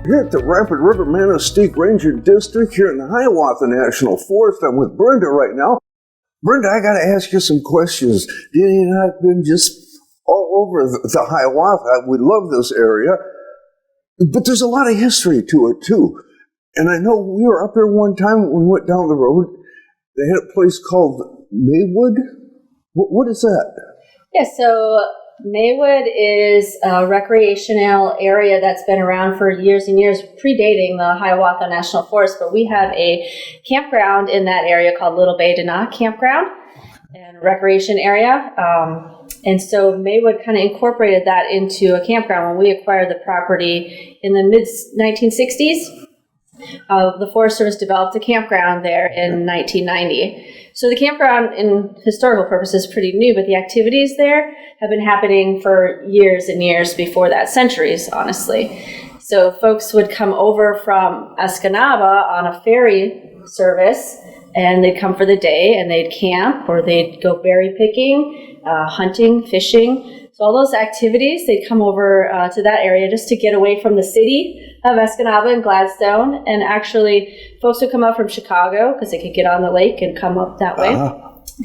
Here at the Rapid River Manistee Ranger District here in the Hiawatha National Forest. I'm with Brenda right now. Brenda, I got to ask you some questions. You know, I've been just all over the Hiawatha. We love this area, but there's a lot of history to it too. And I know we were up here one time when we went down the road. They had a place called Maywood. What is that? Yeah, so Maywood is a recreational area that's been around for years and years, predating the Hiawatha National Forest, but we have a campground in that area called Little Bay Dana Campground and recreation area. And so Maywood kind of incorporated that into a campground when we acquired the property in the mid-1960s. The Forest Service developed a campground there in 1990. So the campground, in historical purposes, is pretty new, but the activities there have been happening for years and years before that, centuries, honestly. So folks would come over from Escanaba on a ferry service, and they'd come for the day, and they'd camp, or they'd go berry picking, hunting, fishing. So all those activities, they'd come over to that area just to get away from the city of Escanaba and Gladstone. And actually, folks would come up from Chicago because they could get on the lake and come up that way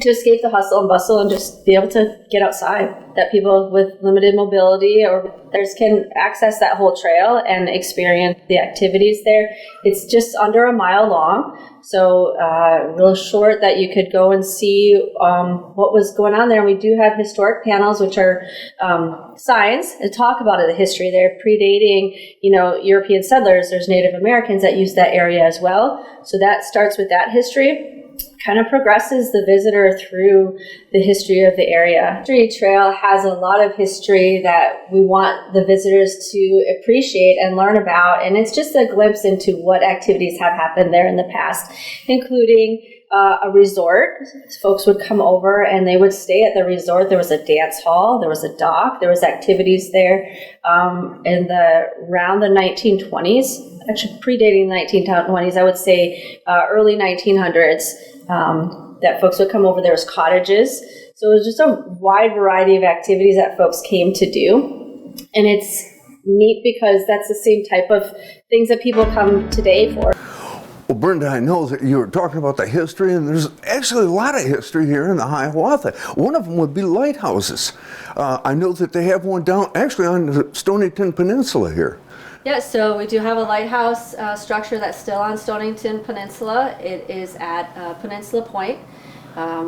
to escape the hustle and bustle and just be able to get outside. That people with limited mobility or others can access that whole trail and experience the activities there. It's just under a mile long, so real short that you could go and see what was going on there. And we do have historic panels, which are signs that talk about the history there, predating, European settlers. There's Native Americans that use that area as well. So that starts with that history. Kind of progresses the visitor through the history of the area. History Trail has a lot of history that we want the visitors to appreciate and learn about, and it's just a glimpse into what activities have happened there in the past, including a resort. Folks would come over and they would stay at the resort. There was a dance hall, there was a dock, there was activities there around the 1920s, actually predating the 1920s, I would say early 1900s. That folks would come over. There was cottages. So it was just a wide variety of activities that folks came to do. And it's neat because that's the same type of things that people come today for. Well, Brenda, I know that you were talking about the history, and there's actually a lot of history here in the Hiawatha. One of them would be lighthouses. I know that they have one down actually on the Stonington Peninsula here. Yeah, so we do have a lighthouse structure that's still on Stonington Peninsula. It is at Peninsula Point.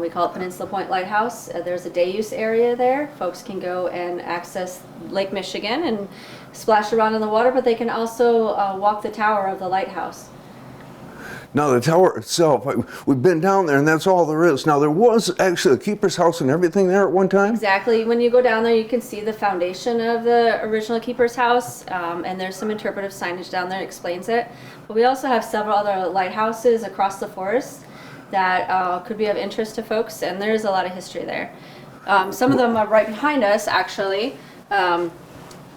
We call it Peninsula Point Lighthouse. There's a day use area there. Folks can go and access Lake Michigan and splash around in the water, but they can also walk the tower of the lighthouse. Now, the tower itself, we've been down there, and that's all there is. Now, there was actually a keeper's house and everything there at one time? Exactly. When you go down there, you can see the foundation of the original keeper's house, and there's some interpretive signage down there that explains it. But we also have several other lighthouses across the forest that could be of interest to folks, and there's a lot of history there. Some of them are right behind us, actually.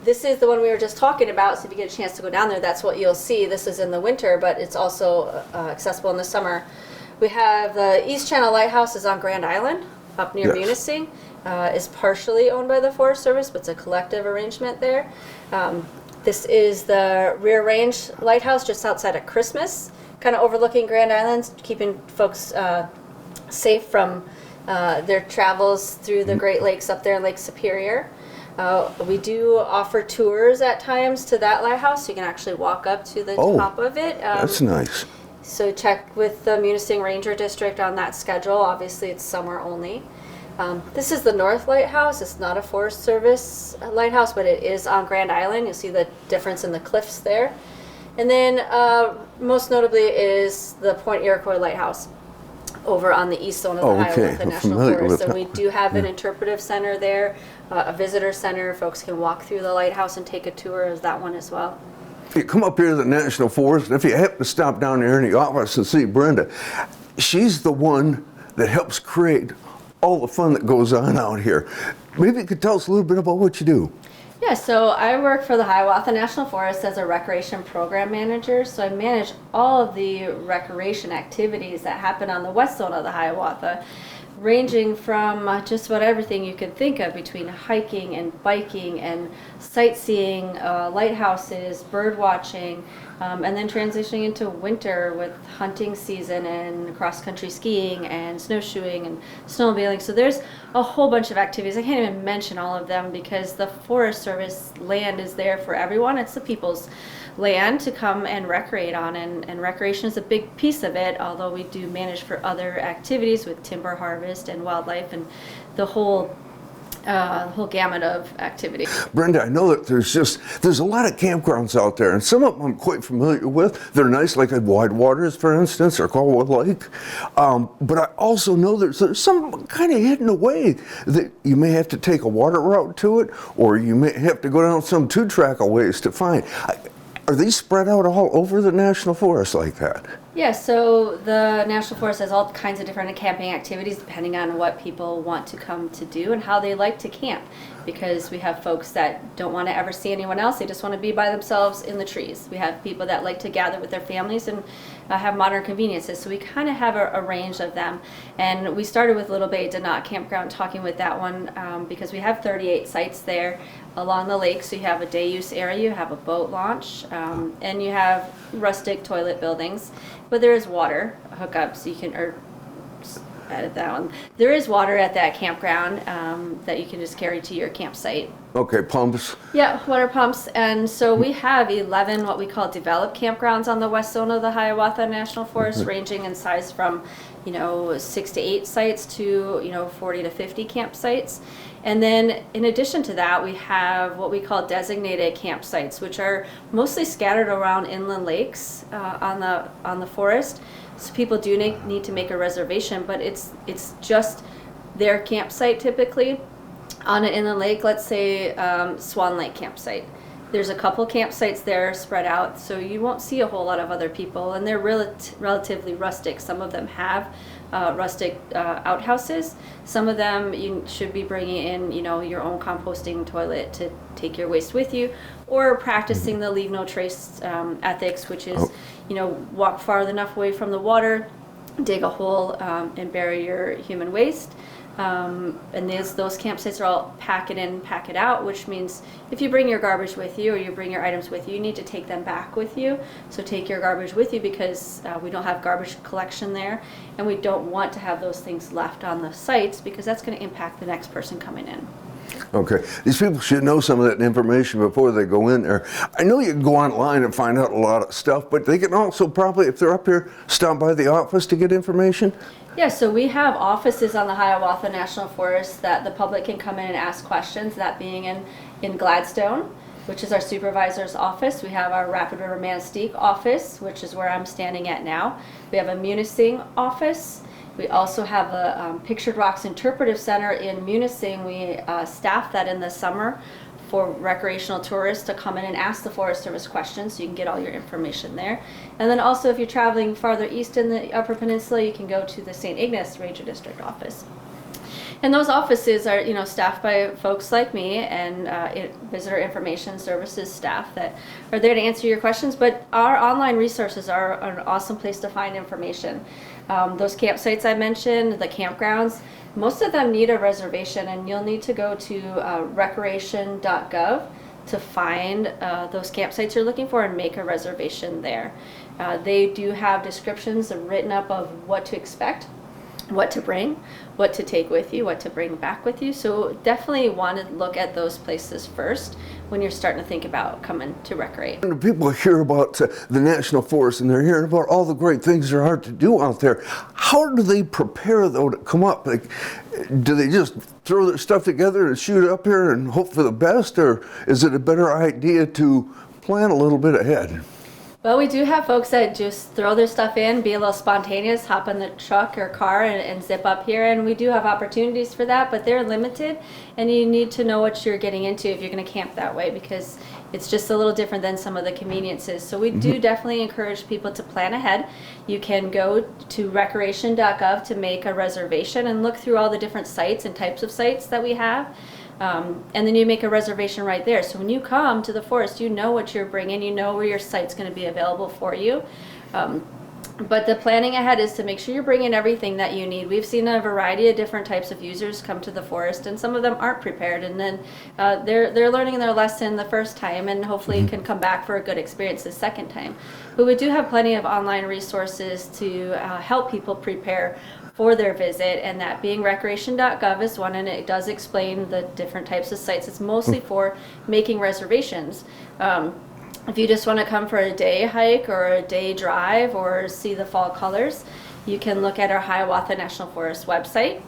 This is the one we were just talking about, so if you get a chance to go down there, that's what you'll see. This is in the winter, but it's also accessible in the summer. We have the East Channel Lighthouse is on Grand Island, up near Munising. Is partially owned by the Forest Service, but it's a collective arrangement there. This is the Rear Range Lighthouse just outside of Christmas, kind of overlooking Grand Island, keeping folks safe from their travels through the Great Lakes up there in Lake Superior. We do offer tours at times to that lighthouse, so you can actually walk up to the top of it. That's nice. So check with the Munising Ranger District on that schedule. Obviously, it's summer only. This is the North Lighthouse. It's not a Forest Service lighthouse, but it is on Grand Island. You'll see the difference in the cliffs there. And then most notably is the Point Iroquois Lighthouse over on the east zone of the Hiawatha National Forest. And we do have an interpretive center there, a visitor center. Folks can walk through the lighthouse and take a tour of that one as well. If you come up here to the National Forest, and if you happen to stop down there in the office and see Brenda, she's the one that helps create all the fun that goes on out here. Maybe you could tell us a little bit about what you do. Yeah, so I work for the Hiawatha National Forest as a recreation program manager, so I manage all of the recreation activities that happen on the west zone of the Hiawatha. ranging from just about everything you could think of, between hiking and biking and sightseeing, lighthouses, bird watching, and then transitioning into winter with hunting season and cross-country skiing and snowshoeing and snowmobiling. So there's a whole bunch of activities. I can't even mention all of them because the Forest Service land is there for everyone. It's the people's land to come and recreate on, and recreation is a big piece of it, although we do manage for other activities with timber harvest and wildlife and the whole gamut of activity. Brenda, I know that there's a lot of campgrounds out there, and some of them I'm quite familiar with. They're nice, like at Wide Waters, for instance, or Caldwell Lake. But I also know there's some kind of hidden away that you may have to take a water route to it, or you may have to go down some 2-track ways to find. Are these spread out all over the National Forest like that? Yeah, so the National Forest has all kinds of different camping activities depending on what people want to come to do and how they like to camp. Because we have folks that don't want to ever see anyone else, they just want to be by themselves in the trees. We have people that like to gather with their families and have modern conveniences. So we kind of have a range of them. And we started with Little Bay Denot Campground, talking with that one because we have 38 sites there along the lake. So you have a day use area, you have a boat launch, and you have rustic toilet buildings. But there is water hookups, so you can, edit that one. There is water at that campground that you can just carry to your campsite. Okay, pumps. Yeah, water pumps. And so we have 11 what we call developed campgrounds on the west zone of the Hiawatha National Forest, ranging in size from 6 to 8 sites to 40 to 50 campsites. And then in addition to that, we have what we call designated campsites, which are mostly scattered around inland lakes on the forest. So people do need to make a reservation, but it's just their campsite typically on an inland lake. Let's say Swan Lake campsite. There's a couple campsites there spread out, so you won't see a whole lot of other people, and they're relatively rustic. Some of them have rustic outhouses. Some of them you should be bringing in, your own composting toilet to take your waste with you, or practicing the leave no trace ethics, which is, walk far enough away from the water, dig a hole, and bury your human waste. And those campsites are all pack it in, pack it out, which means if you bring your garbage with you or you bring your items with you, you need to take them back with you. So take your garbage with you because we don't have garbage collection there, and we don't want to have those things left on the sites because that's going to impact the next person coming in. Okay, these people should know some of that information before they go in there. I know you can go online and find out a lot of stuff, but they can also probably, if they're up here, stop by the office to get information? Yeah, so we have offices on the Hiawatha National Forest that the public can come in and ask questions, that being in Gladstone, which is our supervisor's office. We have our Rapid River Manistee office, which is where I'm standing at now. We have a Munising office. We also have a Pictured Rocks Interpretive Center in Munising. We staff that in the summer for recreational tourists to come in and ask the Forest Service questions, so you can get all your information there. And then also, if you're traveling farther east in the Upper Peninsula, you can go to the St. Ignace Ranger District office. And those offices are, staffed by folks like me and visitor information services staff that are there to answer your questions. But our online resources are an awesome place to find information. Those campsites I mentioned, the campgrounds, most of them need a reservation, and you'll need to go to recreation.gov to find those campsites you're looking for and make a reservation there. They do have descriptions written up of what to expect, what to bring, what to take with you, what to bring back with you. So definitely want to look at those places first when you're starting to think about coming to recreate. When people hear about the National Forest and they're hearing about all the great things there are to do out there, how do they prepare though to come up? Like, do they just throw their stuff together and shoot up here and hope for the best, or is it a better idea to plan a little bit ahead? Well, we do have folks that just throw their stuff in, be a little spontaneous, hop in the truck or car and zip up here. And we do have opportunities for that, but they're limited. And you need to know what you're getting into if you're going to camp that way, because it's just a little different than some of the conveniences. So we do definitely encourage people to plan ahead. You can go to recreation.gov to make a reservation and look through all the different sites and types of sites that we have. And then you make a reservation right there. So when you come to the forest, you know what you're bringing, you know where your site's going to be available for you. But the planning ahead is to make sure you're bringing everything that you need. We've seen a variety of different types of users come to the forest, and some of them aren't prepared, and then they're learning their lesson the first time, and hopefully can come back for a good experience the second time. But we do have plenty of online resources to help people prepare for their visit, and that being recreation.gov is one, and it does explain the different types of sites. It's mostly for making reservations. If you just want to come for a day hike or a day drive or see the fall colors, you can look at our Hiawatha National Forest website.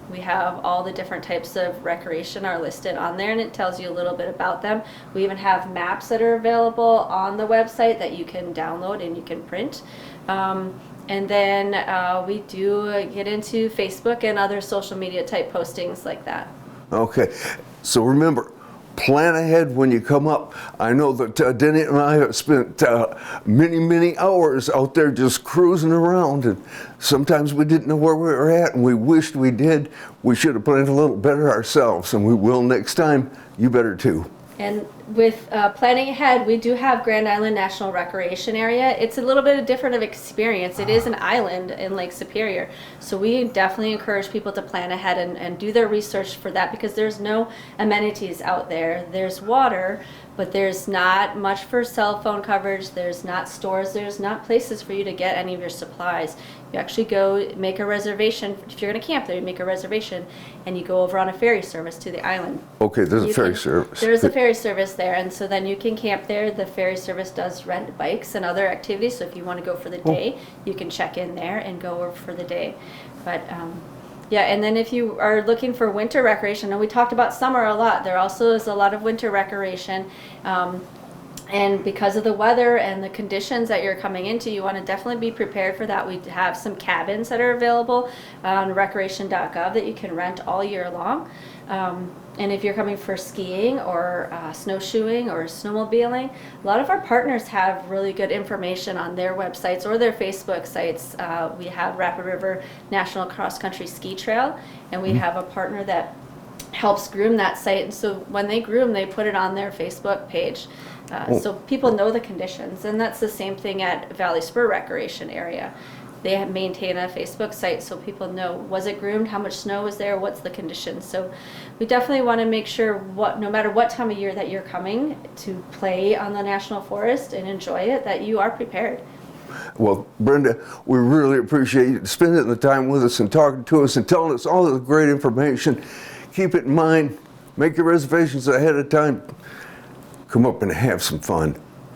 We have all the different types of recreation are listed on there, and it tells you a little bit about them. We even have maps that are available on the website that you can download and you can print. And then we do get into Facebook and other social media type postings like that. Okay, so remember, plan ahead when you come up. I know that Denny and I have spent many hours out there just cruising around, and sometimes we didn't know where we were at, and we wished we did. We should have planned a little better ourselves, and we will next time. You better too. And with planning ahead, we do have Grand Island National Recreation Area. It's a little bit different of experience. It is an island in Lake Superior. So we definitely encourage people to plan ahead and do their research for that, because there's no amenities out there. There's water, but there's not much for cell phone coverage. There's not stores. There's not places for you to get any of your supplies. You actually go make a reservation. If you're going to camp there, you make a reservation, and you go over on a ferry service to the island. Okay, there's a ferry service. There's a ferry service there, and so then you can camp there. The ferry service does rent bikes and other activities, so if you want to go for the day, you can check in there and go over for the day. But yeah, and then if you are looking for winter recreation, and we talked about summer a lot, there also is a lot of winter recreation. And because of the weather and the conditions that you're coming into, you want to definitely be prepared for that. We have some cabins that are available on recreation.gov that you can rent all year long. And if you're coming for skiing or snowshoeing or snowmobiling, a lot of our partners have really good information on their websites or their Facebook sites. We have Rapid River National Cross Country Ski Trail, and we have a partner that helps groom that site. And so when they groom, they put it on their Facebook page. So people know the conditions, and that's the same thing at Valley Spur Recreation Area. They maintain a Facebook site so people know, was it groomed, how much snow was there, what's the conditions. So we definitely want to make sure, no matter what time of year that you're coming to play on the National Forest and enjoy it, that you are prepared. Well, Brenda, we really appreciate you spending the time with us and talking to us and telling us all the great information. Keep it in mind, make your reservations ahead of time. Come up and have some fun.